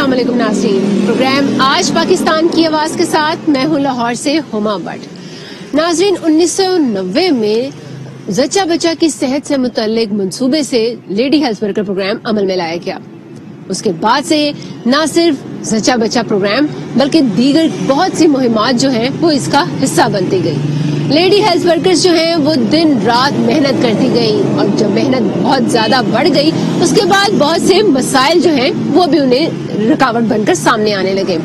अस्सलाम वालेकुम नाज़रीन, प्रोग्राम आज पाकिस्तान की आवाज़ के साथ मैं हूँ लाहौर से हुमा भट्ट। नाज़रीन, 1990 में जच्चा बच्चा की सेहत से मुतल्लिक मंसूबे से लेडी हेल्थ वर्कर प्रोग्राम अमल में लाया गया। उसके बाद से न सिर्फ जच्चा बच्चा प्रोग्राम बल्कि दीगर बहुत सी मुहिमात जो हैं वो इसका हिस्सा बनती गई। लेडी हेल्थ वर्कर्स जो हैं वो दिन रात मेहनत करती गई और जब मेहनत बहुत ज्यादा बढ़ गई उसके बाद बहुत से मसाइल जो हैं वो भी उन्हें रुकावट बनकर सामने आने लगे।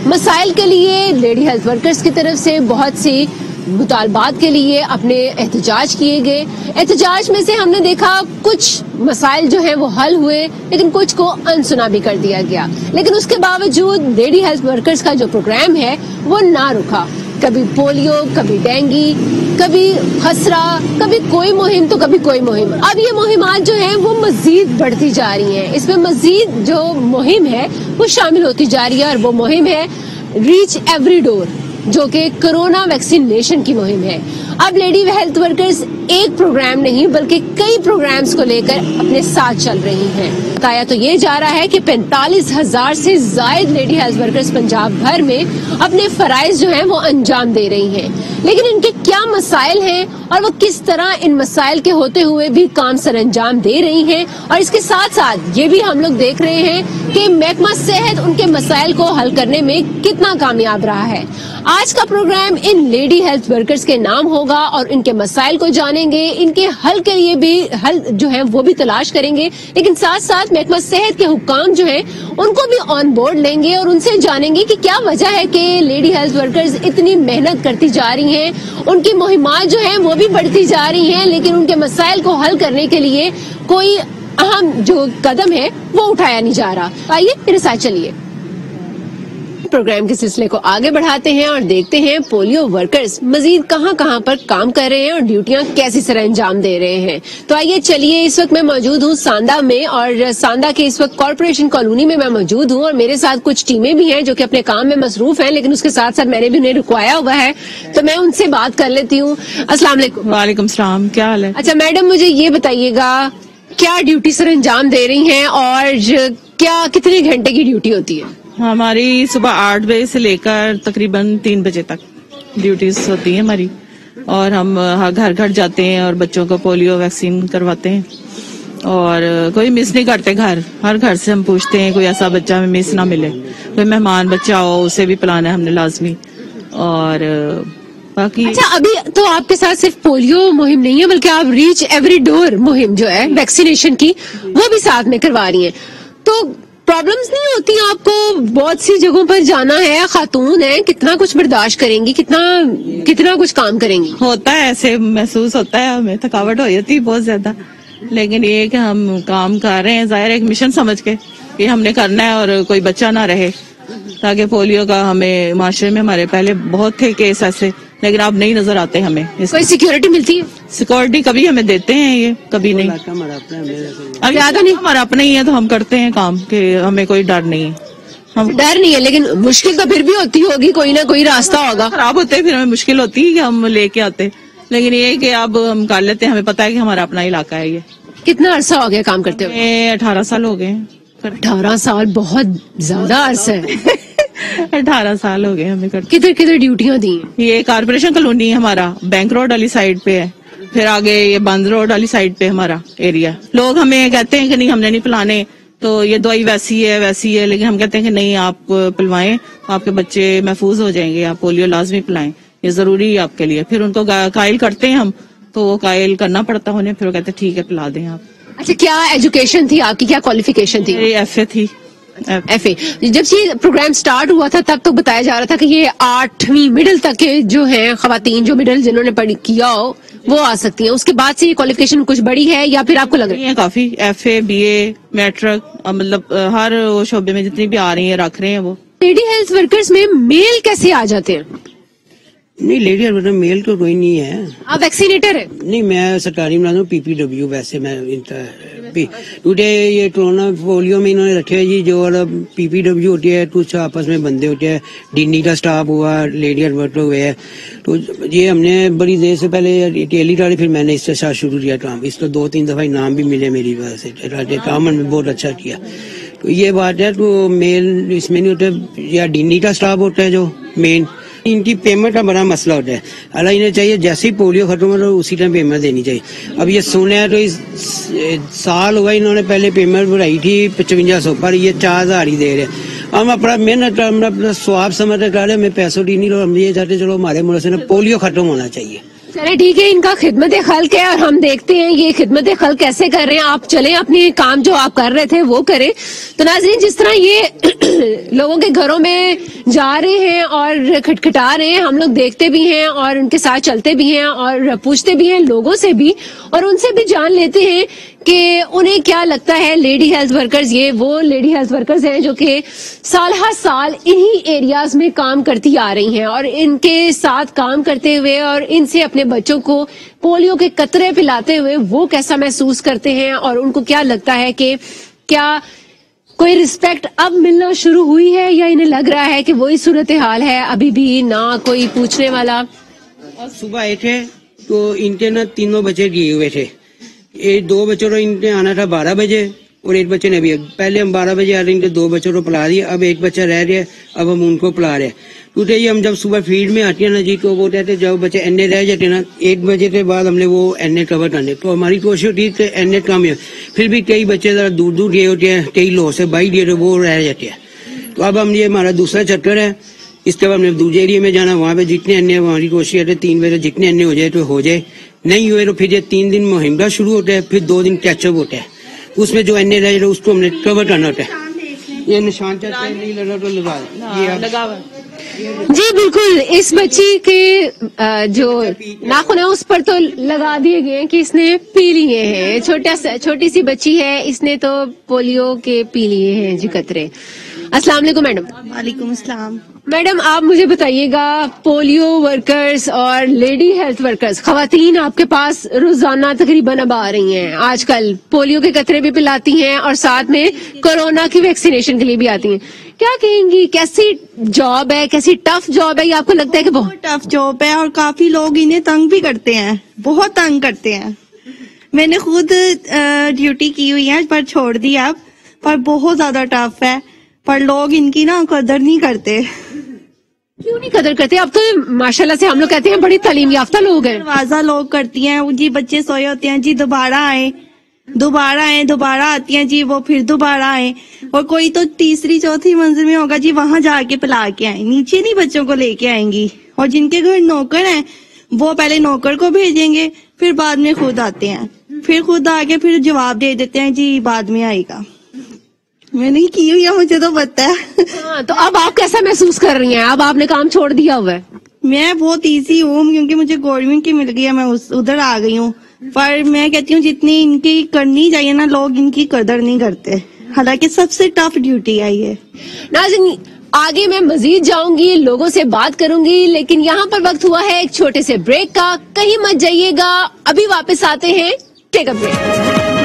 मसाइल के लिए लेडी हेल्थ वर्कर्स की तरफ से बहुत सी मुतालबात के लिए अपने एहतजाज किए गए। एहतजाज में से हमने देखा कुछ मसाइल जो हैं वो हल हुए, लेकिन कुछ को अनसुना भी कर दिया गया। लेकिन उसके बावजूद लेडी हेल्थ वर्कर्स का जो प्रोग्राम है वो ना रुका। कभी पोलियो, कभी डेंगी, कभी खसरा, कभी कोई मुहिम तो कभी कोई मुहिम। अब ये मुहिमात जो हैं वो मजीद बढ़ती जा रही हैं। इसमें मजीद जो मुहिम है वो शामिल होती जा रही है और वो मुहिम है रीच एवरी डोर, जो कि कोरोना वैक्सीनेशन की मुहिम है। अब लेडी हेल्थ वर्कर्स एक प्रोग्राम नहीं बल्कि कई प्रोग्राम्स को लेकर अपने साथ चल रही हैं। बताया तो ये जा रहा है कि 45,000 से ज्यादा लेडी हेल्थ वर्कर्स पंजाब भर में अपने फराइज जो हैं वो अंजाम दे रही हैं। लेकिन इनके क्या मसाइल हैं और वो किस तरह इन मसाइल के होते हुए भी काम सर अंजाम दे रही हैं, और इसके साथ साथ ये भी हम लोग देख रहे हैं कि महकमा सेहत उनके मसाइल को हल करने में कितना कामयाब रहा है। आज का प्रोग्राम इन लेडी हेल्थ वर्कर्स के नाम होगा और इनके मसाइल को जानेंगे, इनके हल के लिए भी हल जो है वो भी तलाश करेंगे, लेकिन साथ साथ महकमा सेहत के हुक्काम जो हैं उनको भी ऑन बोर्ड लेंगे और उनसे जानेंगे कि क्या वजह है कि लेडी हेल्थ वर्कर्स इतनी मेहनत करती जा रही हैं, उनकी मुहिमात जो हैं वो भी बढ़ती जा रही हैं, लेकिन उनके मसाइल को हल करने के लिए कोई अहम जो कदम है वो उठाया नहीं जा रहा। आइए मेरे साथ चलिए, प्रोग्राम के सिलसिले को आगे बढ़ाते हैं और देखते हैं पोलियो वर्कर्स मजीद कहां कहां पर काम कर रहे हैं और ड्यूटियां कैसी तरह अंजाम दे रहे हैं। तो आइए चलिए, इस वक्त मैं मौजूद हूं सांदा में और सांदा के इस वक्त कॉर्पोरेशन कॉलोनी में मैं मौजूद हूं और मेरे साथ कुछ टीमें भी हैं जो कि अपने काम में मसरूफ हैं, लेकिन उसके साथ साथ मैंने भी उन्हें रुकवाया हुआ है, तो मैं उनसे बात कर लेती हूँ। अस्सलाम वालेकुम। वालेकुम सलाम, क्या हाल है? अच्छा मैडम, मुझे ये बताइएगा क्या ड्यूटी सर अंजाम दे रही हैं और क्या कितने घंटे की ड्यूटी होती है? हमारी सुबह 8 बजे से लेकर तकरीबन 3 बजे तक ड्यूटीज होती है हमारी, और हम घर घर जाते हैं और बच्चों को पोलियो वैक्सीन करवाते हैं और कोई मिस नहीं करते। हर घर से हम पूछते हैं कोई ऐसा बच्चा मिस ना मिले, कोई मेहमान बच्चा हो उसे भी पिलाना है हमने लाजमी। और बाकी अच्छा, अभी तो आपके साथ सिर्फ पोलियो मुहिम नहीं है बल्कि आप रीच एवरी डोर मुहिम जो है वैक्सीनेशन की वो भी साथ में करवा रही हैं, तो प्रॉब्लम्स नहीं होती आपको? बहुत सी जगहों पर जाना है, खातून है, कितना कुछ बर्दाश्त करेंगी, कितना कुछ काम करेंगी? होता है, ऐसे महसूस होता है, हमें थकावट हो जाती है बहुत ज्यादा, लेकिन ये कि हम काम कर रहे हैं जाहिर एक मिशन समझ के कि हमने करना है और कोई बच्चा ना रहे, ताकि पोलियो का हमें माशरे में हमारे पहले बहुत थे केस ऐसे, लेकिन अब नहीं नजर आते हमें। कोई सिक्योरिटी मिलती है? सिक्योरिटी कभी हमें देते हैं, ये कभी नहीं। अब ज्यादा नहीं, हमारा अपना ही है तो हम करते हैं काम, कि हमें कोई डर नहीं है। हम डर नहीं है, लेकिन मुश्किल तो फिर भी होती होगी, कोई ना कोई रास्ता होगा। खराब होते फिर हमें मुश्किल होती है कि हम लेके आते, लेकिन ये कि अब हम कर लेते हैं, हमें पता है कि हमारा अपना इलाका है ये। कितना अरसा हो गया काम करते हुए? 18 साल हो गए। 18 साल बहुत ज्यादा अरसा है। 18 साल हो गए हमें करते। किधर किधर ड्यूटियां दी हैं? ये कॉर्पोरेशन कॉलोनी हमारा बैंक रोड वाली साइड पे है, फिर आगे ये बंद रोड वाली साइड पे हमारा एरिया। लोग हमें कहते हैं कि नहीं हमने नहीं पिलाने, तो ये दवाई वैसी है, लेकिन हम कहते हैं कि नहीं आप पिलवाएं, आपके बच्चे महफूज हो जाएंगे, आप पोलियो लाजमी पिलाएं, ये जरूरी है आपके लिए। फिर उनको कायल करते हैं हम, तो वो कायल करना पड़ता है उन्हें, फिर वो कहते हैं ठीक है पिला दें आप। अच्छा, क्या एजुकेशन थी आपकी, क्या क्वालिफिकेशन थी? FA थी। FA। जब ये प्रोग्राम स्टार्ट हुआ था तब तो बताया जा रहा था कि ये 8वीं मिडिल तक के जो हैं खवातीन, जो मिडिल जिन्होंने किया हो वो आ सकती हैं। उसके बाद से ये क्वालिफिकेशन कुछ बड़ी है या फिर आपको लग रही है? काफी FA BA मैट्रिक, मतलब हर शोबे में जितनी भी आ रही है रख रहे हैं वो। लेडी हेल्थ वर्कर्स में मेल कैसे आ जाते हैं? नहीं, लेडी हेल्थ वर्कर मेल तो कोई नहीं है। आप वैक्सीनेटर है? नहीं, मैं सरकारी मुलाजिम हूँ, PPW। वैसे मैं टूडे ये कोरोना पोलियो में इन्होंने रखे जी, जो PPW होती है, कुछ आपस में बंदे होते हैं, डीनी का स्टाफ हुआ, लेडी हेल्थ वर्कर हुए हैं, तो ये हमने बड़ी देर से पहले टेली डाली, फिर मैंने इसके साथ शुरू किया काम। इसको 2-3 दफा इनाम भी मिले मेरी वजह से, काम हमने बहुत अच्छा किया। یہ بات ہے تو میل اس میں نہیں ہوتا, یا ڈینی کا اسٹاف ہوتا ہے جو مین, ان کی پیمنٹ کا بڑا مسئلہ ہوتا ہے. اللہ انہیں چاہیے جیسے ہی پولیو ختم ہو اسی ٹائم پیمنٹ دینی چاہیے. اب یہ سنے تو اس سال ہوا انہوں نے پہلے پیمنٹ بڑھائی تھی 5500 پر, یہ 4000 ہی دے رہے. ہم اپنا محنت ہم اپنا سواب سمجھ کر رہے, ہمیں پیسوں کی نہیں, ہم یہ چاہتے چلو ہمارے ملک سے پولیو ختم ہونا چاہیے. چلے ٹھیک ہے, ان کا خدمت خلق ہے اور ہم دیکھتے ہیں یہ خدمت خلق کیسے کر رہے ہیں. آپ چلیں اپنے کام جو آپ کر رہے تھے وہ کریں. تو ناظرین, جس طرح یہ لوگوں کے گھروں میں جا رہے ہیں اور کھٹکھٹا رہے ہیں, ہم لوگ دیکھتے بھی ہیں اور ان کے ساتھ چلتے بھی ہیں اور پوچھتے بھی ہیں لوگوں سے بھی, اور ان سے بھی جان لیتے ہیں کہ انہیں کیا لگتا ہے. لیڈی ہیلتھ ورکرز, یہ وہ لیڈی ہیلتھ ورکرز ہیں جو کہ سال ہر سال انہی ایریاز میں کام کرتی آ رہی ہیں, اور ان کے ساتھ کام کرتے ہوئے اور ان سے اپنے بچوں کو پولیو کے قطرے پلاتے ہوئے وہ کیسا محسوس کرتے ہیں, اور ان کو کیا لگتا ہے کہ کیا کوئی رسپیکٹ اب ملنا شروع ہوئی ہے, یا انہیں لگ رہا ہے کہ وہی صورتحال ہے, ابھی بھی نہ کوئی پوچھنے والا. صبح آئے تھے تو ان کے نا 3 بچے دیے ہوئے تھے. 2 بچوں کو ان نے آنا تھا 12 بجے اور 1 بچے نے بھی, پہلے ہم 12 بجے آ رہے, ان کے 2 بچوں کو پلا دیے, اب 1 بچہ رہ رہا ہے, اب ہم ان کو پلا رہے. ٹوٹے یہ ہم جب صبح فیلڈ میں آتی ہے نا جی, تو وہ کہتے جب بچے این اے رہ جاتے نا 1 بجے کے بعد ہم نے وہ این اے کور کرنے, تو ہماری کوشش ہوتی ہے کہ این اے کم ہے, پھر بھی کئی بچے ذرا دور دور گئے ہوتے ہیں, کئی لو سے 22 گئے وہ رہ جاتے ہیں. تو اب ہم یہ ہمارا دوسرا چکر ہے, اس کے بعد ہم نے دوسرے ایریے میں جانا, وہاں پہ جتنے این اے ہماری کوشش ہے 3 بجے جتنے این اے ہو جائے تو ہو جائے, نہیں ہوئے تو پھر یہ 3 دن مہم کا شروع ہوتا ہے, پھر 2 دن کیچ اپ ہوتا ہے, اس میں جو این اے رہ جائے اس کو ہم نے کور کرنا ہوتا ہے. یہ نشان چاہتے ہیں نہیں لگا تو لگا. جی بالکل, اس بچی کے جو ناخن ہے اس پر تو لگا دیے گئے ہیں کہ اس نے پی لیے ہیں. چھوٹی سی بچی ہے, اس نے تو پولیو کے پی لیے ہیں جی قطرے. السلام علیکم میڈم. وعلیکم السلام. میڈم آپ مجھے بتائیے گا, پولیو ورکرز اور لیڈی ہیلتھ ورکرز خواتین آپ کے پاس روزانہ تقریباً اب آ رہی ہیں, آج کل پولیو کے قطرے بھی پلاتی ہیں اور ساتھ میں کورونا کی ویکسینیشن کے لیے بھی آتی ہیں. کیا کہیں گی, کیسی جاب ہے, کیسی ٹف جاب ہے, یہ آپ کو لگتا ہے کہ بہت ٹف جاب ہے, اور کافی لوگ انہیں تنگ بھی کرتے ہیں, بہت تنگ کرتے ہیں. میں نے خود ڈیوٹی کی ہوئی ہے پر چھوڑ دی اب, پر بہت زیادہ ٹف ہے, پر لوگ ان کی نا قدر نہیں کرتے. کیوں نہیں قدر کرتے؟ اب تو ماشاءاللہ سے ہم لوگ کہتے ہیں بڑی تعلیم یافتہ لوگ ہیں. دروازہ لوگ کرتی ہیں جی, بچے سوئے ہوتے ہیں جی دوبارہ آئیں, دوبارہ آتی ہیں جی, وہ پھر دوبارہ آئیں, اور کوئی تو 3ری 4تھی منزل میں ہوگا جی, وہاں جا کے پلا کے آئیں, نیچے نہیں بچوں کو لے کے آئیں گی. اور جن کے گھر نوکر ہیں وہ پہلے نوکر کو بھیجیں گے, پھر بعد میں خود آتے ہیں, پھر خود آ کے پھر جواب دے دیتے ہیں جی بعد میں آئے گا. میں نہیں کی ہوئی ہے, مجھے تو پتا ہے. تو اب آپ کیسا محسوس کر رہی ہیں؟ اب آپ نے کام چھوڑ دیا ہوا ہے. میں بہت ایزی ہوں کیونکہ مجھے گورنمنٹ کی مل گئی ہے, میں ادھر آ گئی ہوں, پر میں کہتی ہوں جتنی ان کی کرنی چاہیے نا, لوگ ان کی قدر نہیں کرتے, حالانکہ سب سے ٹف ڈیوٹی ہے یہ. ناظرین آگے میں مزید جاؤں گی, لوگوں سے بات کروں گی, لیکن یہاں پر وقت ہوا ہے ایک چھوٹے سے بریک کا. کہیں مت جائیے گا, ابھی واپس آتے ہیں. ٹیک اے بریک.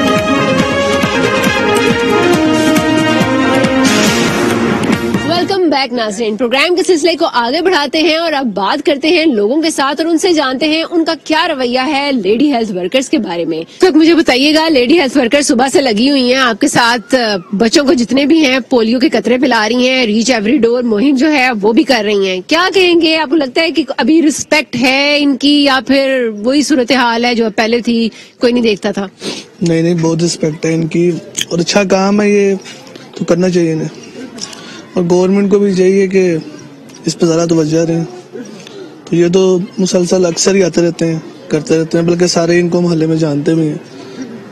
ویلکم بیک ناظرین, پروگرام کے سلسلے کو آگے بڑھاتے ہیں اور اب بات کرتے ہیں لوگوں کے ساتھ اور ان سے جانتے ہیں ان کا کیا رویہ ہے لیڈی ہیلتھ ورکرز کے بارے میں. تو مجھے بتائیے گا, لیڈی ہیلتھ ورکر صبح سے لگی ہوئی ہیں آپ کے ساتھ, بچوں کو جتنے بھی ہیں پولیو کے قطرے پلا رہی ہیں, ریچ ایوری ڈور مہم جو ہے وہ بھی کر رہی ہیں. کیا کہیں گے, آپ کو لگتا ہے کہ ابھی رسپیکٹ ہے ان کی, یا پھر وہی صورتحال ہے جو پہلے تھی, کوئی نہیں دیکھتا تھا؟ نہیں, بہت رسپیکٹ ہے ان کی, اور اچھا کام ہے یہ, تو کرنا چاہیے انہیں, اور گورنمنٹ کو بھی چاہیے کہ اس پہ ذرا توجہ رہے. تو یہ تو مسلسل اکثر ہی آتے رہتے ہیں, کرتے رہتے ہیں, بلکہ سارے ان کو محلے میں جانتے بھی ہیں,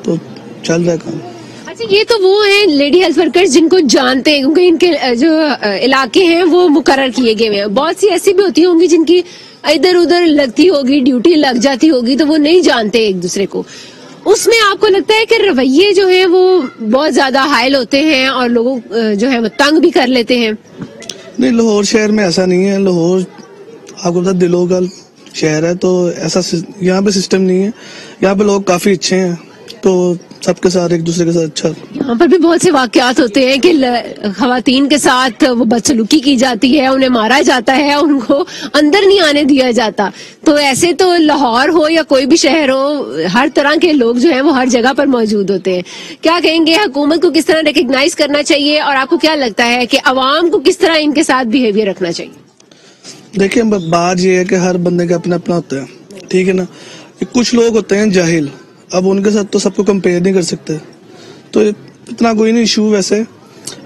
تو چل رہا ہے کام. اچھا, یہ تو وہ ہیں لیڈی ہیلتھ ورکرز جن کو جانتے ہیں, کیونکہ ان کے جو علاقے ہیں وہ مقرر کیے گئے ہیں. بہت سی ایسی بھی ہوتی ہوں گی جن کی ادھر ادھر لگتی ہوگی, ڈیوٹی لگ جاتی ہوگی, تو وہ نہیں جانتے ایک دوسرے کو. اس میں آپ کو لگتا ہے کہ رویے جو ہیں وہ بہت زیادہ حائل ہوتے ہیں اور لوگوں جو ہے وہ تنگ بھی کر لیتے ہیں؟ نہیں, لاہور شہر میں ایسا نہیں ہے. لاہور آپ کو پتا دلوں کا شہر ہے, تو ایسا یہاں پہ سسٹم نہیں ہے. یہاں پہ لوگ کافی اچھے ہیں, तो सबके साथ एक दूसरे के साथ अच्छा। यहाँ पर भी बहुत से वाकयात होते हैं कि खवातीन के साथ वो बदसलूकी की जाती है, उन्हें मारा जाता है, उनको अंदर नहीं आने दिया जाता। तो ऐसे तो लाहौर हो या कोई भी शहर हो, हर तरह के लोग जो हैं वो हर जगह पर मौजूद होते हैं। क्या कहेंगे, हुकूमत को किस तरह रिकग्नाइज करना चाहिए और आपको क्या लगता है कि अवाम को किस तरह इनके साथ बिहेवियर रखना चाहिए? देखिए, बात ये है कि हर बंदे का अपना अपना होता है, ठीक है ना। कुछ लोग होते हैं जाहिल, अब उनके साथ तो सबको कंपेयर नहीं कर सकते, तो इतना कोई नहीं इशू वैसे,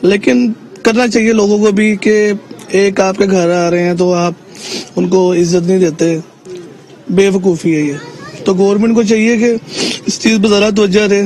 लेकिन करना चाहिए लोगों को भी कि एक आपके घर आ रहे हैं तो आप उनको इज्जत नहीं देते, बेवकूफ़ी है ये। तो गवर्नमेंट को चाहिए कि इस चीज़ पर ज़रा तवज्जो दे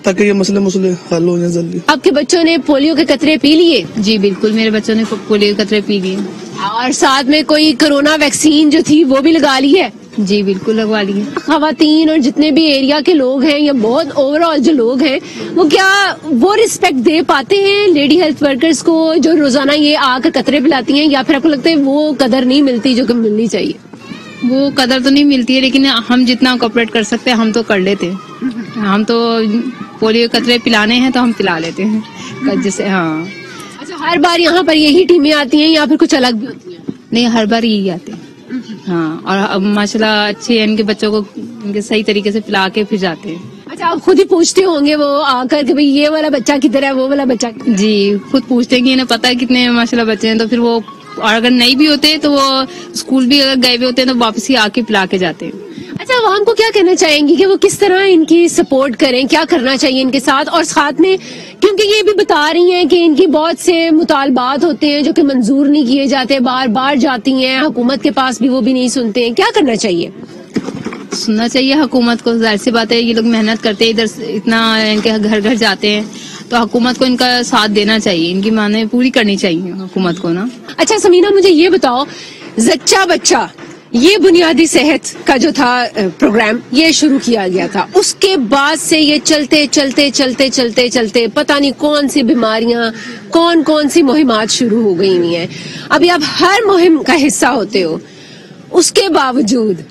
ताकि ये मसले हल हो जाए जल्दी। आपके बच्चों ने पोलियो के कतरे पी लिए? जी बिल्कुल, मेरे बच्चों ने पोलियो के कतरे पी लिए। और साथ में कोई कोरोना वैक्सीन जो थी वो भी लगा ली है? जी बिल्कुल लगवा ली है। खवातीन और जितने भी एरिया के लोग हैं या बहुत ओवरऑल जो लोग हैं, वो क्या वो रिस्पेक्ट दे पाते हैं लेडी हेल्थ वर्कर्स को जो रोजाना ये आकर कतरे पिलाती हैं, या फिर आपको लगता है वो कदर नहीं मिलती जो कि मिलनी चाहिए? वो कदर तो नहीं मिलती है, लेकिन हम जितना कोऑपरेट कर सकते हैं हम तो कर लेते हैं। हम तो पोलियो कतरे पिलाने हैं तो हम पिला लेते हैं जैसे। हाँ। अच्छा, हर बार यहाँ पर यही टीमें आती हैं या फिर कुछ अलग भी होती है? नहीं, हर बार यही आते हैं। हाँ, और अब माशाल्लाह अच्छे इनके बच्चों को इनके सही तरीके से पिला के फिर जाते हैं। अच्छा, आप खुद ही पूछते होंगे वो आकर कि भाई ये वाला बच्चा किधर है, वो वाला बच्चा? जी, खुद पूछते हैं कि इन्हें पता है कितने माशाल्लाह बच्चे हैं, तो फिर वो, और अगर नहीं भी होते तो वो स्कूल भी अगर गए हुए होते हैं तो वापस ही आके पिला के जाते हैं। अच्छा, वो हमको क्या कहना चाहेंगी कि वो किस तरह इनकी सपोर्ट करें, क्या करना चाहिए इनके साथ? और साथ में क्योंकि ये भी बता रही हैं कि इनकी बहुत से मुतालबात होते हैं जो कि मंजूर नहीं किए जाते, बार बार जाती हैं हुकूमत के पास भी, वो भी नहीं सुनते हैं, क्या करना चाहिए? सुनना चाहिए हुकूमत को, जाहिर सी बात है ये लोग मेहनत करते हैं, इधर इतना इनके घर घर जाते हैं, तो हुकूमत को इनका साथ देना चाहिए, इनकी मांगें पूरी करनी चाहिए हुकूमत को ना। अच्छा समीना, मुझे ये बताओ, जच्चा बच्चा ये बुनियादी सेहत का जो था प्रोग्राम ये शुरू किया गया था, उसके बाद से ये चलते चलते चलते चलते चलते पता नहीं कौन सी बीमारियां, कौन कौन सी मुहिमात शुरू हो गई हुई हैं। अभी आप हर मुहिम का हिस्सा होते हो, उसके बावजूद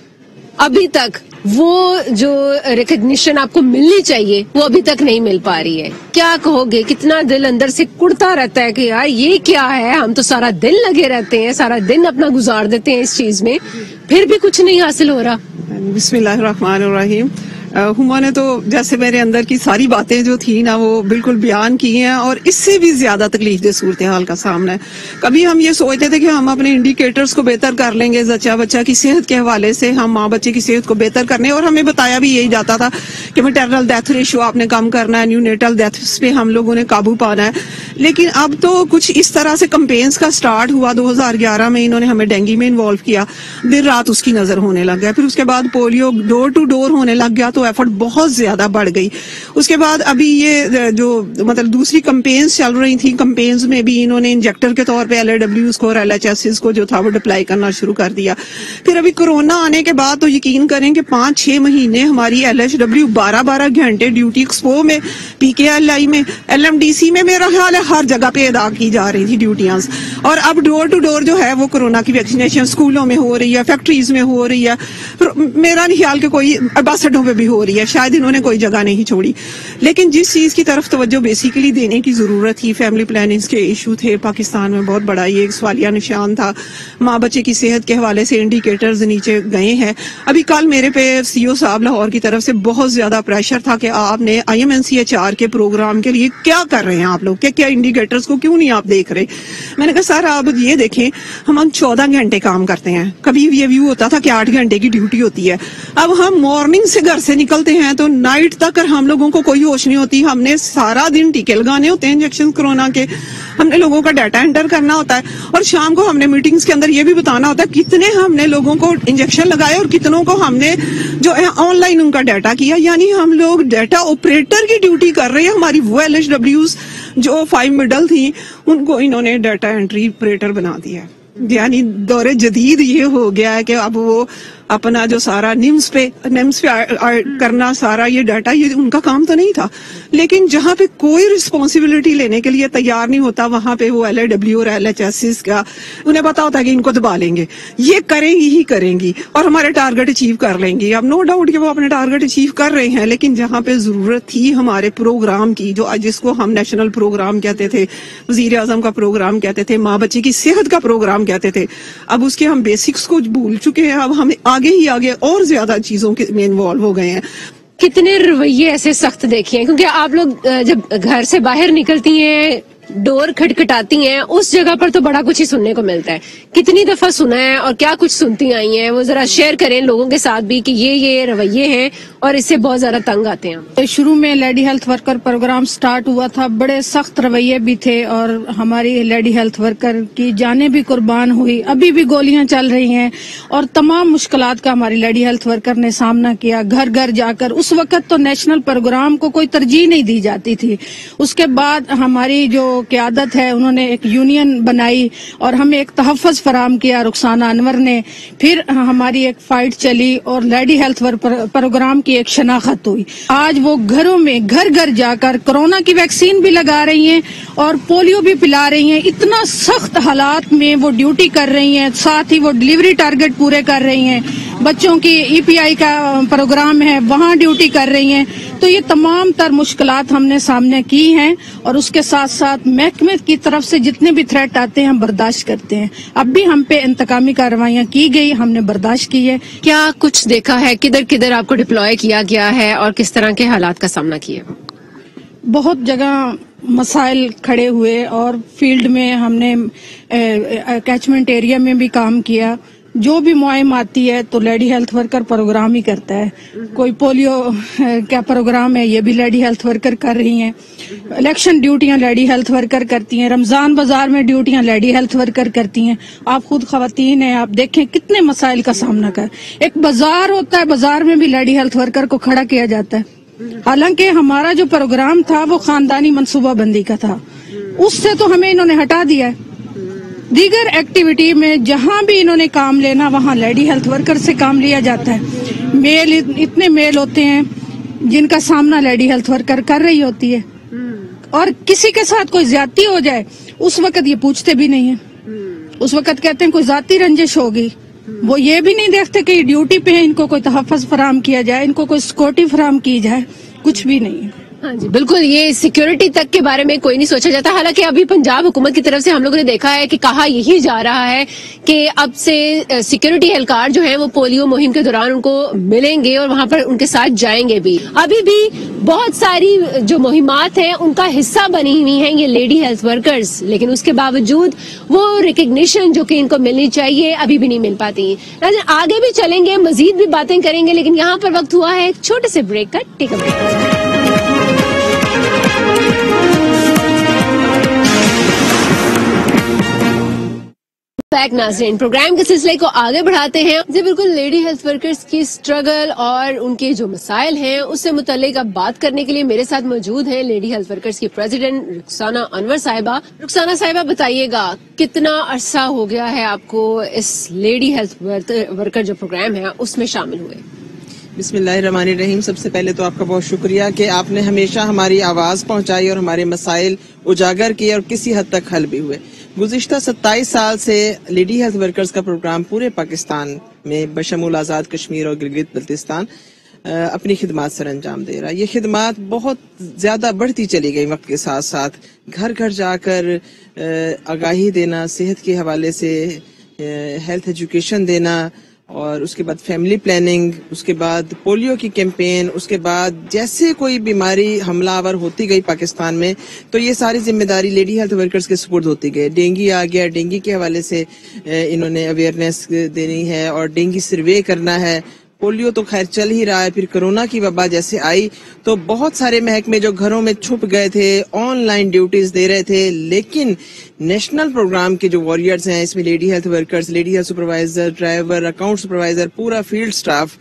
अभी तक वो जो रिकग्निशन आपको मिलनी चाहिए वो अभी तक नहीं मिल पा रही है। क्या कहोगे, कितना दिल अंदर से कुड़ता रहता है कि यार ये क्या है, हम तो सारा दिन लगे रहते हैं, सारा दिन अपना गुजार देते हैं इस चीज में, फिर भी कुछ नहीं हासिल हो रहा। बिस्मिल्लाहिर्रहमानिर्रहीम। हुमा ने तो जैसे मेरे अंदर की सारी बातें जो थी ना वो बिल्कुल बयान की हैं, और इससे भी ज्यादा तकलीफ सूरत हाल का सामना है। कभी हम ये सोचते थे कि हम अपने इंडिकेटर्स को बेहतर कर लेंगे, जच्चा बच्चा की सेहत के हवाले से हम माँ बच्चे की सेहत को बेहतर करने, और हमें बताया भी यही जाता था कि मैटरनल डेथ रेशियो आपने कम करना है, न्यूनेटल डेथ्स पे हम लोगों ने काबू पाना है। लेकिन अब तो कुछ इस तरह से कैंपेन्स का स्टार्ट हुआ 2011 में, इन्होंने हमें डेंगू में इन्वॉल्व किया, दिन रात उसकी नजर होने लग गया। फिर उसके बाद पोलियो डोर टू डोर होने लग गया, तो एफर्ट बहुत ज्यादा बढ़ गई। उसके बाद अभी ये जो मतलब दूसरी कैंपेन्स चल रही थी, कैंपेन्स में भी इन्होंने इंजेक्टर के तौर पे LAWs को और LHSs को जो था वो डिप्लाई करना शुरू कर दिया। फिर अभी कोरोना आने के बाद तो यकीन करें कि 5-6 महीने हमारी LHW 12-12 घंटे ड्यूटी एक्सपो में, PKLI में, LMDC में, मेरा ख्याल है हर जगह पे अदा की जा रही थी ड्यूटियां। और अब डोर टू डोर जो है वो कोरोना की वैक्सीनेशन स्कूलों में हो रही है, फैक्ट्रीज में हो रही है, मेरा नहीं ख्याल कि कोई बस अड्डों पे भी हो रही है, शायद इन्होंने कोई जगह नहीं छोड़ी। लेकिन जिस चीज की तरफ तवज्जो बेसिकली देने की जरूरत थी, फैमिली प्लानिंग के इशू थे पाकिस्तान में, बहुत बड़ा ये एक सवालिया निशान था। माँ बच्चे की सेहत के हवाले से इंडिकेटर्स नीचे गए हैं। अभी कल मेरे पे CO साहब लाहौर की तरफ से बहुत ज्यादा प्रेशर था कि आपने IMNCHR के प्रोग्राम के लिए क्या कर रहे हैं आप लोग, क्या इंडिकेटर्स को क्यों नहीं आप देख रहे? मैंने कहा सर आप ये देखें, हम 14 घंटे काम करते हैं, कभी ये व्यू होता था कि 8 घंटे की ड्यूटी होती है। अब हम मॉर्निंग से घर से निकलते हैं तो नाइट तक हम लोगों को कोई होश नहीं होती, हमने सारा दिन टीके लगाने होते हैं इंजेक्शन कोरोना के, हमने लोगों का डाटा एंटर करना होता है, और शाम को हमने मीटिंग्स के अंदर ये भी बताना होता है कितने हमने लोगों को इंजेक्शन लगाए और कितनों को हमने जो है ऑनलाइन उनका डाटा किया। यानी हम लोग डाटा ऑपरेटर की ड्यूटी कर रहे हैं। हमारी वो LHWs जो 5 मिडल थी उनको इन्होंने डाटा एंट्री ऑपरेटर बना दिया। यानी दौरे जदीद ये हो गया है कि अब वो अपना जो सारा निम्स पे करना सारा ये डाटा, ये उनका काम तो नहीं था। लेकिन जहाँ पे कोई रिस्पॉन्सिबिलिटी लेने के लिए तैयार नहीं होता, वहां पे वो LAW और LHS का उन्हें पता होता है कि इनको दबा लेंगे, ये करेंगी ही करेंगी और हमारे टारगेट अचीव कर लेंगी। अब नो डाउट कि वो अपने टारगेट अचीव कर रहे हैं, लेकिन जहाँ पे जरूरत थी हमारे प्रोग्राम की, जो जिसको हम नेशनल प्रोग्राम कहते थे, वजीर आजम का प्रोग्राम कहते थे, माँ बच्चे की सेहत का प्रोग्राम कहते थे, अब उसके हम बेसिक्स को भूल चुके हैं। अब हम आगे और ज्यादा चीजों में इन्वॉल्व हो गए हैं। कितने रवैये ऐसे सख्त देखे हैं, क्योंकि आप लोग जब घर से बाहर निकलती हैं, डोर खटखटाती हैं, उस जगह पर तो बड़ा कुछ ही सुनने को मिलता है। कितनी दफा सुना है और क्या कुछ सुनती आई हैं, वो जरा शेयर करें लोगों के साथ भी कि ये रवैये हैं और इससे बहुत ज्यादा तंग आते हैं। शुरू में lady health worker programme start हुआ था, बड़े सख्त रवैये भी थे और हमारी लेडी हेल्थ वर्कर की जानें भी कुर्बान हुई, अभी भी गोलियां चल रही हैं और तमाम मुश्किलात का हमारी लेडी हेल्थ वर्कर ने सामना किया। घर घर जाकर, उस वक्त तो नेशनल प्रोग्राम को कोई तरजीह नहीं दी जाती थी। उसके बाद हमारी जो क़यादत है, उन्होंने एक यूनियन बनाई और हमें एक तहफ़्फ़ुज़ फराम किया रुखसाना अनवर ने। फिर हमारी एक फाइट चली और लेडी हेल्थ वर्कर प्रोग्राम की एक शनाख्त हुई। आज वो घरों में घर घर जाकर कोरोना की वैक्सीन भी लगा रही हैं और पोलियो भी पिला रही हैं। इतना सख्त हालात में वो ड्यूटी कर रही हैं, साथ ही वो डिलीवरी टारगेट पूरे कर रही हैं। बच्चों की EPI का प्रोग्राम है, वहाँ ड्यूटी कर रही हैं। तो ये तमाम तर मुश्किलात हमने सामने की हैं और उसके साथ साथ महकमे की तरफ से जितने भी थ्रेट आते हैं हम बर्दाश्त करते हैं। अब भी हम पे इंतकामी कार्रवाइयाँ की गई, हमने बर्दाश्त की है। क्या कुछ देखा है, किधर किधर आपको डिप्लॉय किया गया है और किस तरह के हालात का सामना किया? बहुत जगह मसाइल खड़े हुए और फील्ड में हमने कैचमेंट एरिया में भी काम किया। जो भी मुहिम आती है तो लेडी हेल्थ वर्कर प्रोग्राम ही करता है। कोई पोलियो क्या प्रोग्राम है, ये भी लेडी हेल्थ वर्कर कर रही हैं। इलेक्शन ड्यूटियां लेडी हेल्थ वर्कर करती हैं। रमजान बाजार में ड्यूटियां लेडी हेल्थ वर्कर करती हैं। आप खुद खवातीन हैं, आप देखें कितने मसाइल का सामना कर। एक बाजार होता है, बाजार में भी लेडी हेल्थ वर्कर को खड़ा किया जाता है। हालांकि हमारा जो प्रोग्राम था वो खानदानी मनसूबा बंदी का था, उससे तो हमें इन्होंने हटा दिया है। दीगर एक्टिविटी में जहां भी इन्होंने काम लेना वहां लेडी हेल्थ वर्कर से काम लिया जाता है। मेल इतने मेल होते हैं जिनका सामना लेडी हेल्थ वर्कर कर रही होती है और किसी के साथ कोई ज्यादती हो जाए उस वक्त ये पूछते भी नहीं है। उस वक्त कहते हैं कोई जाती रंजिश होगी। वो ये भी नहीं देखते कि ड्यूटी पे है, इनको कोई तहफ़्फ़ुज़ फराम किया जाए, इनको कोई सिक्योरिटी फराम की जाए, कुछ भी नहीं है। हाँ जी, बिल्कुल, ये सिक्योरिटी तक के बारे में कोई नहीं सोचा जाता। हालांकि अभी पंजाब हुकूमत की तरफ से हम लोगों ने देखा है कि कहा यही जा रहा है कि अब से सिक्योरिटी एहलकार जो हैं वो पोलियो मुहिम के दौरान उनको मिलेंगे और वहां पर उनके साथ जाएंगे भी। अभी भी बहुत सारी जो मुहिमात हैं उनका हिस्सा बनी हुई हैं ये लेडी हेल्थ वर्कर्स, लेकिन उसके बावजूद वो रिकग्निशन जो कि इनको मिलनी चाहिए अभी भी नहीं मिल पाती। आगे भी चलेंगे, मजीद भी बातें करेंगे, लेकिन यहाँ पर वक्त हुआ है एक छोटे से ब्रेक का। Take a break. बैक नाज़रीन, प्रोग्राम के सिलसिले को आगे बढ़ाते हैं। जी बिल्कुल, लेडी हेल्थ वर्कर्स की स्ट्रगल और उनके जो मसाइल हैं उससे मुतल्लिक अब बात करने के लिए मेरे साथ मौजूद हैं लेडी हेल्थ वर्कर्स की प्रेसिडेंट रुखसाना अनवर साहिबा। रुखसाना साहिबा, बताइएगा कितना अरसा हो गया है आपको इस लेडी हेल्थ वर्कर जो प्रोग्राम है उसमें शामिल हुए? बिस्मिल्लाहिर्रहमानिर्रहीम। सबसे पहले तो आपका बहुत शुक्रिया कि आपने हमेशा हमारी आवाज पहुंचाई और हमारे मसाइल उजागर किए और किसी हद तक हल भी हुए। गुज़िश्ता 27 साल से लेडी हेल्थ वर्कर्स का प्रोग्राम पूरे पाकिस्तान में बशमूल आज़ाद कश्मीर और गिलगित बल्तिस्तान अपनी खिदमात सर अंजाम दे रहा है। ये खिदमात बहुत ज्यादा बढ़ती चली गई वक्त के साथ साथ। घर घर जाकर आगाही देना, सेहत के हवाले से हेल्थ एजुकेशन देना और उसके बाद फैमिली प्लानिंग, उसके बाद पोलियो की कैंपेन, उसके बाद जैसे कोई बीमारी हमलावर होती गई पाकिस्तान में तो ये सारी जिम्मेदारी लेडी हेल्थ वर्कर्स के सुपुर्द होती गई। डेंगू आ गया, डेंगू के हवाले से इन्होंने अवेयरनेस देनी है और डेंगू सर्वे करना है। पोलियो तो खैर चल ही रहा है, फिर कोरोना की वबा जैसे आई तो बहुत सारे महकमे जो घरों में छुप गए थे ऑनलाइन ड्यूटीज दे रहे थे, लेकिन नेशनल प्रोग्राम के जो वॉरियर्स हैं इसमें lady health workers, lady health supervisor, driver, account supervisor, पूरा फील्ड स्टाफ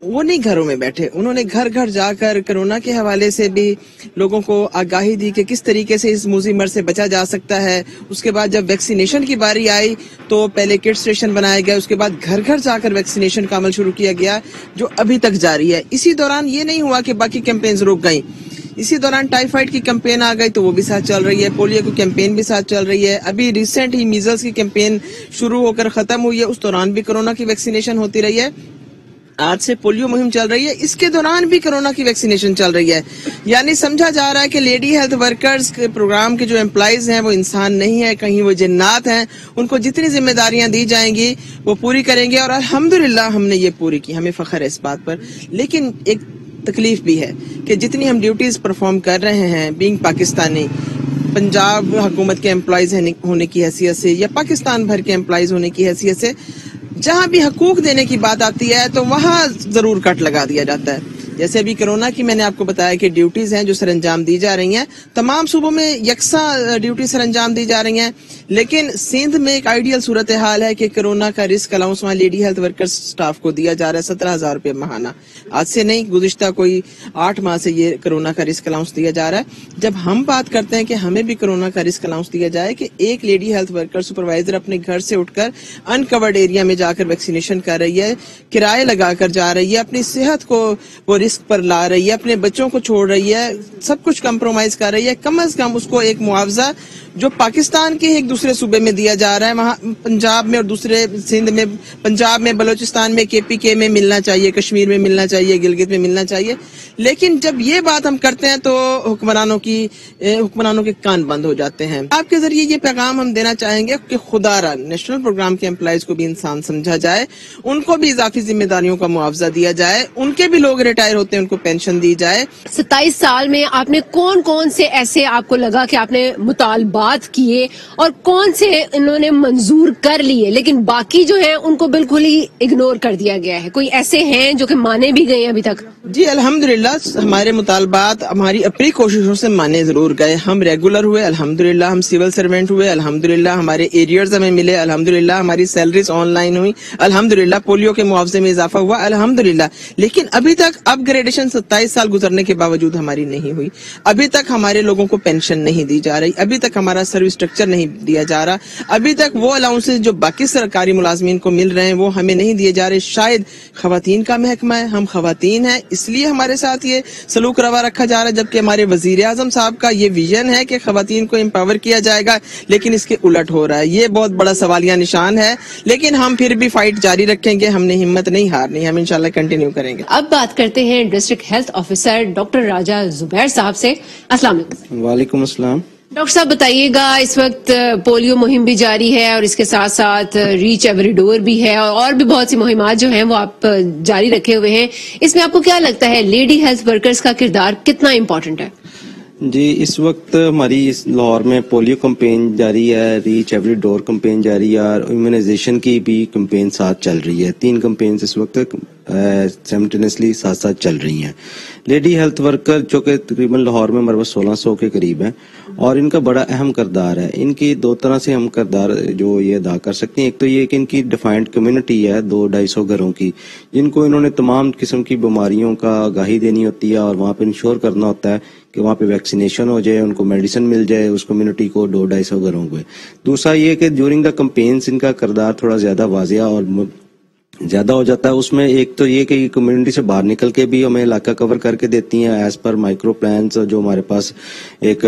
वो नहीं घरों में बैठे, उन्होंने घर घर जाकर कोरोना के हवाले से भी लोगों को आगाही दी कि किस तरीके से इस मूजी मर्ज से बचा जा सकता है। उसके बाद जब वैक्सीनेशन की बारी आई तो पहले किट स्टेशन बनाए गए, उसके बाद घर घर जाकर वैक्सीनेशन का अमल शुरू किया गया जो अभी तक जारी है। इसी दौरान ये नहीं हुआ कि बाकी कैंपेन्स रुक गई, इसी दौरान टाइफाइड की कैंपेन आ गई तो वो भी साथ चल रही है, पोलियो की कैंपेन भी साथ चल रही है, अभी रिसेंट ही मीजल्स की कैंपेन शुरू होकर खत्म हुई है, उस दौरान भी कोरोना की वैक्सीनेशन होती रही है। आज से पोलियो मुहिम चल रही है, इसके दौरान भी कोरोना की वैक्सीनेशन चल रही है। यानी समझा जा रहा है कि लेडी हेल्थ वर्कर्स के प्रोग्राम के जो एम्प्लॉइज हैं वो इंसान नहीं है, कहीं वो जिन्नात हैं। उनको जितनी जिम्मेदारियां दी जाएंगी वो पूरी करेंगे और अल्हम्दुलिल्लाह हमने ये पूरी की, हमें फख्र है इस बात पर। लेकिन एक तकलीफ भी है कि जितनी हम ड्यूटीज परफॉर्म कर रहे हैं बीइंग पाकिस्तानी, पंजाब हुकूमत के एम्प्लॉइज होने की हैसियत से या पाकिस्तान भर के एम्प्लॉइज होने की हैसियत से, जहां भी हकूक देने की बात आती है तो वहां जरूर कट लगा दिया जाता है। जैसे अभी कोरोना की मैंने आपको बताया कि ड्यूटीज हैं जो सरंजाम दी जा रही हैं, तमाम सूबों में यकसा ड्यूटी सरंजाम दी जा रही हैं, लेकिन सिंध में एक आइडियल सूरत हाल है कि कोरोना का रिस्क अलाउंस वहाँ लेडी हेल्थ वर्कर्स स्टाफ को दिया जा रहा है 17,000 रुपये माहाना। आज से नहीं, गुज़िश्ता कोई 8 माह से ये कोरोना का रिस्क अलाउंस दिया जा रहा है। जब हम बात करते हैं कि हमें भी कोरोना का रिस्क अलाउंस दिया जाए कि एक लेडी हेल्थ वर्कर सुपरवाइजर अपने घर से उठकर अनकवर्ड एरिया में जाकर वैक्सीनेशन कर रही है, किराए लगाकर जा रही है, अपनी सेहत को वो रिस्क पर ला रही है, अपने बच्चों को छोड़ रही है, सब कुछ कंप्रोमाइज कर रही है, कम से कम उसको एक मुआवजा जो पाकिस्तान के एक दूसरे सूबे में दिया जा रहा है, वहाँ पंजाब में और दूसरे सिंध में, पंजाब में, बलूचिस्तान में, KPK में मिलना चाहिए, कश्मीर में मिलना चाहिए, गिलगित में मिलना चाहिए। लेकिन जब ये बात हम करते हैं तो हुक्मरानों के कान बंद हो जाते हैं। आपके जरिए ये पैगाम हम देना चाहेंगे कि खुदारा नेशनल प्रोग्राम के एम्प्लॉइज को भी इंसान समझा जाए, उनको भी इजाफी जिम्मेदारियों का मुआवजा दिया जाए, उनके भी लोग रिटायर होते हैं उनको पेंशन दी जाए। 27 साल में आपने कौन कौन से ऐसे आपको लगा कि आपने मुतालबात किए और कौन से इन्होंने मंजूर कर लिए लेकिन बाकी जो है उनको बिल्कुल ही इग्नोर कर दिया गया है? कोई ऐसे हैं जो कि माने भी गए अभी तक? जी अल्हम्दुलिल्लाह हमारे मुतालबात हमारी अपनी कोशिशों से माने जरूर गए। हम रेगुलर हुए अल्हम्दुलिल्लाह, हम सिविल सर्वेंट हुए अल्हम्दुलिल्लाह, हमारे एरियर्स हमें मिले अल्हम्दुलिल्लाह, हमारी सैलरीज ऑनलाइन हुई अल्हम्दुलिल्लाह, पोलियो के मुआवजे में इजाफा हुआ अल्हम्दुलिल्लाह। लेकिन अभी तक अपग्रेडेशन 27 साल गुजरने के बावजूद हमारी नहीं हुई। अभी तक हमारे लोगों को पेंशन नहीं दी जा रही, अभी तक हमारा सर्विस स्ट्रक्चर नहीं दिया जा रहा, अभी तक वो अलाउंसेस जो बाकी सरकारी मुलाजमीन को मिल रहे हैं वो हमें नहीं दिए जा रहे। शायद खवातीन का महकमा है, हम खवातीन हैं इसलिए हमारे साथ ये सलूक रवा रखा जा रहा है, जबकि हमारे वजीर आजम साहब का ये विजन है कि खवातीन को एम्पावर किया जाएगा, लेकिन इसके उलट हो रहा है। ये बहुत बड़ा सवालिया निशान है, लेकिन हम फिर भी फाइट जारी रखेंगे, हमने हिम्मत नहीं हारनी, हम इंशाल्लाह कंटिन्यू करेंगे। अब बात करते हैं डिस्ट्रिक्ट हेल्थ ऑफिसर डॉक्टर राजा जुबैर साहब से। अस्सलाम वालेकुम। वालेकुम अस्सलाम। डॉक्टर साहब बताइएगा, इस वक्त पोलियो मुहिम भी जारी है और इसके साथ साथ रीच एवरी डोर भी है और भी बहुत सी मुहिमात जो हैं वो आप जारी रखे हुए हैं। इसमें आपको क्या लगता है लेडी हेल्थ वर्कर्स का किरदार कितना इम्पोर्टेंट है? जी इस वक्त हमारी इस लाहौर में पोलियो कैंपेन जारी है, रीच एवरी डोर कैंपेन जारी है और इम्यूनाइजेशन की भी कैंपेन साथ चल रही है। 3 कैंपेन इस वक्त साइमल्टेनियसली साथ साथ चल रही हैं। लेडी हेल्थ वर्कर जो कि तकरीबन लाहौर में हमारे पास 1600 के करीब है और इनका बड़ा अहम किरदार है। इनकी 2 तरह से हम किरदार जो ये अदा कर सकते हैं। एक तो ये कि इनकी डिफाइंड कम्युनिटी है 200-250 घरों की, जिनको इन्होंने तमाम किस्म की बीमारियों का आगाही देनी होती है और वहाँ पे इंश्योर करना होता है कि वहाँ पे वैक्सीनेशन हो जाए, उनको मेडिसिन मिल जाए उस कम्युनिटी को 200-250 घरों को। दूसरा ये कि ड्यूरिंग द कैंपेन्स इनका किरदार थोड़ा ज्यादा वाजिया और ज्यादा हो जाता है। उसमें एक तो ये कि कम्युनिटी से बाहर निकल के भी हमें इलाका कवर करके देती हैं एज पर माइक्रो प्लान्स, जो हमारे पास एक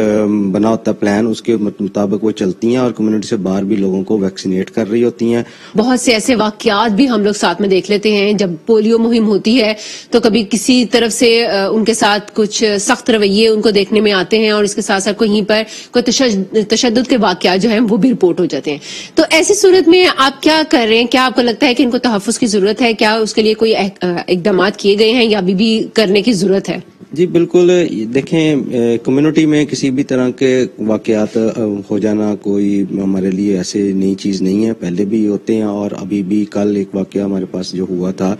बना होता है प्लान, उसके मुताबिक वो चलती हैं और कम्युनिटी से बाहर भी लोगों को वैक्सीनेट कर रही होती हैं। बहुत से ऐसे वाकयात भी हम लोग साथ में देख लेते हैं। जब पोलियो मुहिम होती है तो कभी किसी तरफ से उनके साथ कुछ सख्त रवैये उनको देखने में आते हैं और इसके साथ साथ कहीं पर कोई तशद्दुद के वाकयात जो है वो भी रिपोर्ट हो जाते हैं। तो ऐसी सूरत में आप क्या कर रहे हैं? क्या आपको लगता है कि इनको तहफ़्फ़ुज़ की जरूरत है? क्या उसके लिए कोई इक़दाम किए गए हैं या अभी भी करने की जरूरत है? जी बिल्कुल, देखें कम्युनिटी में किसी भी तरह के वाकयात हो जाना कोई हमारे लिए ऐसे नई चीज़ नहीं है, पहले भी होते हैं और अभी भी। कल एक वाकया हमारे पास जो हुआ था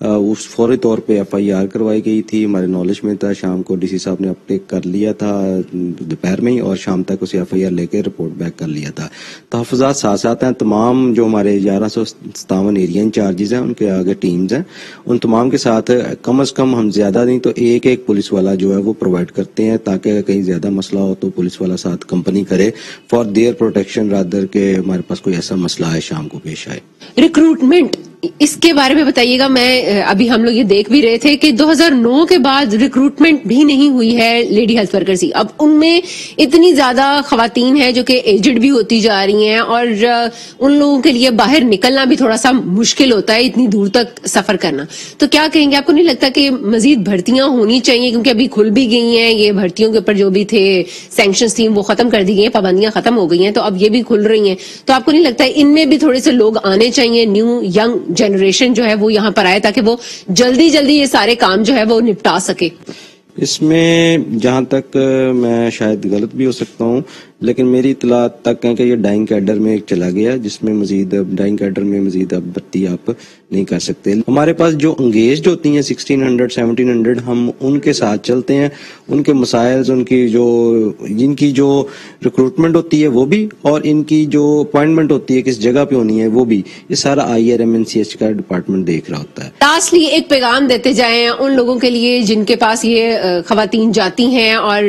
اس فوری طور پہ FIR کروائی گئی تھی. ہمارے نالج میں تھا, شام کو DC صاحب نے اپٹیک کر لیا تھا دوپہر میں ہی, اور شام تک اسے FIR لے کے رپورٹ بیک کر لیا تھا. تحفظات ساتھ ساتھ ہیں. تمام جو ہمارے 1157 ایریا انچارجز ہیں, ان کے آگے ٹیمز ہیں, ان تمام کے ساتھ کم از کم ہم زیادہ نہیں تو ایک پولیس والا جو ہے وہ پرووائڈ کرتے ہیں, تاکہ کہیں زیادہ مسئلہ ہو تو پولیس والا ساتھ کمپنی کرے فار دیئر پروٹیکشن, رادر کہ ہمارے پاس کوئی ایسا مسئلہ ہے شام کو پیش آئے. ریکروٹمنٹ, اس کے بارے میں بتائیے گا. میں ابھی ہم لوگ یہ دیکھ بھی رہے تھے کہ 2009 کے بعد ریکروٹمنٹ بھی نہیں ہوئی ہے لیڈی ہیلتھ ورکرز کی. اب ان میں اتنی زیادہ خواتین ہیں جو کہ ایجڈ بھی ہوتی جا رہی ہیں, اور ان لوگوں کے لیے باہر نکلنا بھی تھوڑا سا مشکل ہوتا ہے, اتنی دور تک سفر کرنا. تو کیا کہیں گے, آپ کو نہیں لگتا کہ مزید بھرتیاں ہونی چاہیے, کیونکہ ابھی کھل بھی گئی ہیں یہ بھرتیوں کے اوپر جو بھی تھے سینکشنز تھیں وہ ختم کر دی گئی ہیں, پابندیاں ختم ہو گئی ہیں, تو اب یہ بھی کھل رہی ہیں. تو آپ کو نہیں لگتا ان میں بھی تھوڑے سے لوگ آنے چاہیے, نیو ینگ جنریشن جو ہے وہ یہاں پر آئے, تاکہ وہ جلدی یہ سارے کام جو ہے وہ نپٹا سکے؟ اس میں جہاں تک میں شاید غلط بھی ہو سکتا ہوں, لیکن میری اطلاع تک ہے کہ یہ ڈائنگ کیڈر میں ایک چلا گیا, جس میں مزید ڈائنگ کیڈر میں مزید اب بھرتی آپ نہیں کر سکتے. ہمارے پاس جو انگیجڈ ہوتی ہیں 1600 1700, ہم ان کے ساتھ چلتے ہیں, ان کے مسائل, جن کی جو ریکروٹمنٹ ہوتی ہے وہ بھی, اور ان کی جو اپوائنٹمنٹ ہوتی ہے کس جگہ پہ ہونی ہے وہ بھی, یہ سارا IRMNCH کا ڈپارٹمنٹ دیکھ رہا ہوتا ہے. لاسٹلی ایک پیغام دیتے جائیں ان لوگوں کے لیے جن کے پاس یہ خواتین جاتی ہیں اور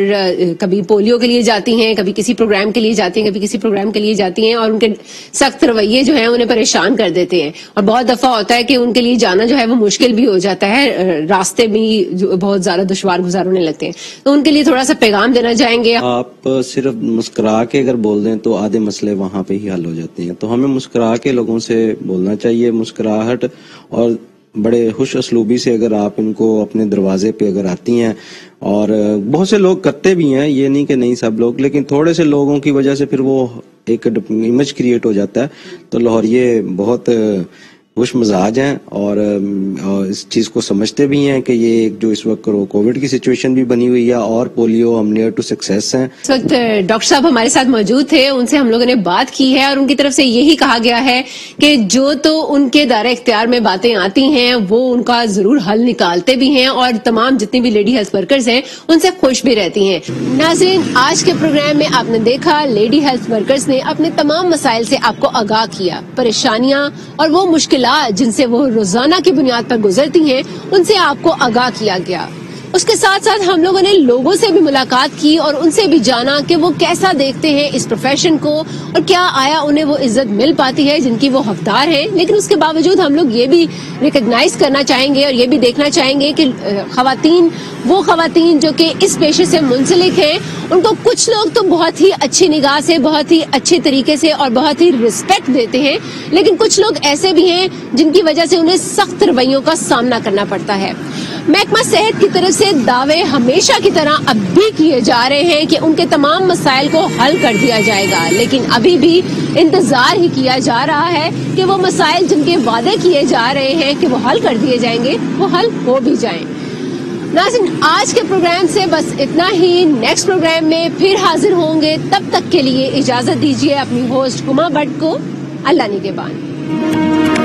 کبھی پولیو کے لیے جاتی ہیں, کبھی کسی پروگرام کے لیے جاتی ہیں, کبھی کسی پروگرام کے لیے جاتی ہیں, اور ان کے سخت رویے جو ہیں انہیں پریشان کر دیتے ہیں, اور بہت دفعہ ہوتا ہے کہ ان کے لیے جانا جو ہے وہ مشکل بھی ہو جاتا ہے, راستے بھی بہت زیادہ دشوار گزار ہونے لگتے ہیں. تو ان کے لیے تھوڑا سا پیغام دینا چاہیں گے؟ آپ صرف مسکرا کے اگر بول دیں تو آدھے مسئلے وہاں پہ ہی حل ہو جاتے ہیں. تو ہمیں مسکرا کے لوگوں سے بولنا چاہیے, مسکراہٹ اور بڑے خوش اسلوبی سے اگر آپ ان کو اپنے دروازے پہ اگر آتی ہیں, اور بہت سے لوگ کرتے بھی ہیں, یہ نہیں کہ نہیں سب لوگ, لیکن تھوڑے سے لوگوں کی وجہ سے پھر وہ ایک امیج کریٹ ہو جاتا ہے. تو لاہوریے بہت خوش مزاج ہیں اور اس چیز کو سمجھتے بھی ہیں کہ یہ جو اس وقت کووڈ کی سچویشن بھی بنی ہوئی ہے, اور پولیو ہم نیئر ٹو سکسیس ہیں. اس وقت ڈاکٹر صاحب ہمارے ساتھ موجود تھے, ان سے ہم لوگوں نے بات کی ہے, اور ان کی طرف سے یہی کہا گیا ہے کہ جو تو ان کے دائرہ اختیار میں باتیں آتی ہیں وہ ان کا ضرور حل نکالتے بھی ہیں, اور تمام جتنی بھی لیڈی ہیلتھ ورکرز ہیں ان سے خوش بھی رہتی ہیں. ناظرین, آج کے پروگرام میں آپ نے دیکھا لیڈی ہیلتھ ورکرز نے اپنے تمام مسائل سے آپ کو آگاہ کیا, پریشانیاں اور وہ مشکلات جن سے وہ روزانہ کی بنیاد پر گزرتی ہیں ان سے آپ کو آگاہ کیا گیا. اس کے ساتھ ساتھ ہم لوگوں نے لوگوں سے بھی ملاقات کی اور ان سے بھی جانا کہ وہ کیسا دیکھتے ہیں اس پروفیشن کو, اور کیا آیا انہیں وہ عزت مل پاتی ہے جن کی وہ حقدار ہیں. لیکن اس کے باوجود ہم لوگ یہ بھی ریکگنائز کرنا چاہیں گے اور یہ بھی دیکھنا چاہیں گے کہ وہ خواتین جو کہ اس پیشے سے منسلک ہیں, ان کو کچھ لوگ تو بہت ہی اچھی نگاہ سے, بہت ہی اچھے طریقے سے اور بہت ہی رسپیکٹ دیتے ہیں, لیکن کچھ لوگ ایسے بھی ہیں جن کی وجہ سے انہیں سخت رویوں کا سامنا کرنا پڑتا ہے. محکمہ صحت کی طرف سے دعوے ہمیشہ کی طرح اب بھی کیے جا رہے ہیں کہ ان کے تمام مسائل کو حل کر دیا جائے گا, لیکن ابھی بھی انتظار ہی کیا جا رہا ہے کہ وہ مسائل جن کے وعدے کیے جا رہے ہیں کہ وہ حل کر دیے جائیں گے وہ حل ہو بھی جائیں. ناظرین, آج کے پروگرام سے بس اتنا ہی. نیکسٹ پروگرام میں پھر حاضر ہوں گے, تب تک کے لیے اجازت دیجیے اپنی ہوسٹ ہما بٹ کو. اللہ نگہبان.